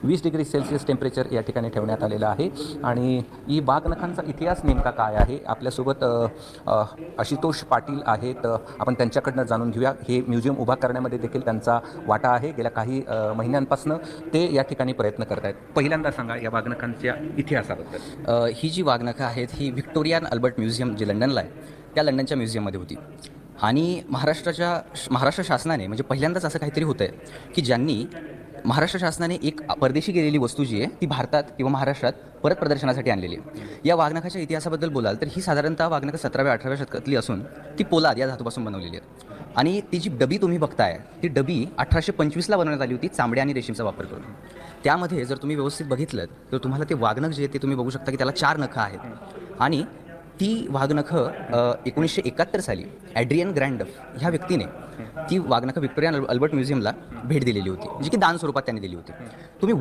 20 degree Celsius temperature या ठिकाणी ठेवण्यात आलेलं आहे. आणि ही वाघनखांचा इतिहास नेमका काय आहे, आपल्यासोबत आशुतोष पाटील आहेत. आपण त्यांच्याकडनं जाणून घेऊया. हे म्युझियम उभा करण्यामध्ये देखील त्यांचा वाटा आहे. गेल्या काही महिन्यांपासून ते या ठिकाणी प्रयत्न करत आहेत. पहिल्यांदा सांगा या वाघनखांच्या इतिहासाबद्दल. ही जी वाघनखं आहेत ही व्हिक्टोरिया अँड अल्बर्ट म्युझियम जे लंडनला आहे त्या लंडनच्या म्युझियममध्ये होती. आणि महाराष्ट्र शासनाने म्हणजे पहिल्यांदाच असं काहीतरी होतं आहे की ज्यांनी महाराष्ट्र शासनाने एक परदेशी गेलेली वस्तू जी आहे ती भारतात किंवा महाराष्ट्रात परत प्रदर्शनासाठी आणलेली आहे. या वाघनखाच्या इतिहासाबद्दल बोलाल तर ही साधारणतः वाघनखं 17व्या-18व्या शतकातली असून ती पोलाद या धातूपासून बनवलेली आहे. आणि ती जी डबी तुम्ही बघताय ती डबी 1825ला बनवण्यात आली होती चामडे आणि रेशीमचा वापर करून. त्यामध्ये जर तुम्ही व्यवस्थित बघितलं तर तुम्हाला ते वाघनख जे आहे ते तुम्ही बघू शकता की त्याला 4 नखं आहेत. आणि ती वाघनखं 1971 साली ॲड्रियन ग्रँडफ ह्या व्यक्तीने ती वाघनखं व्हिक्टोरिया अल्बर्ट म्युझियमला भेट दिलेली होती, जी की दान स्वरूपात त्यांनी दिली होती. तुम्ही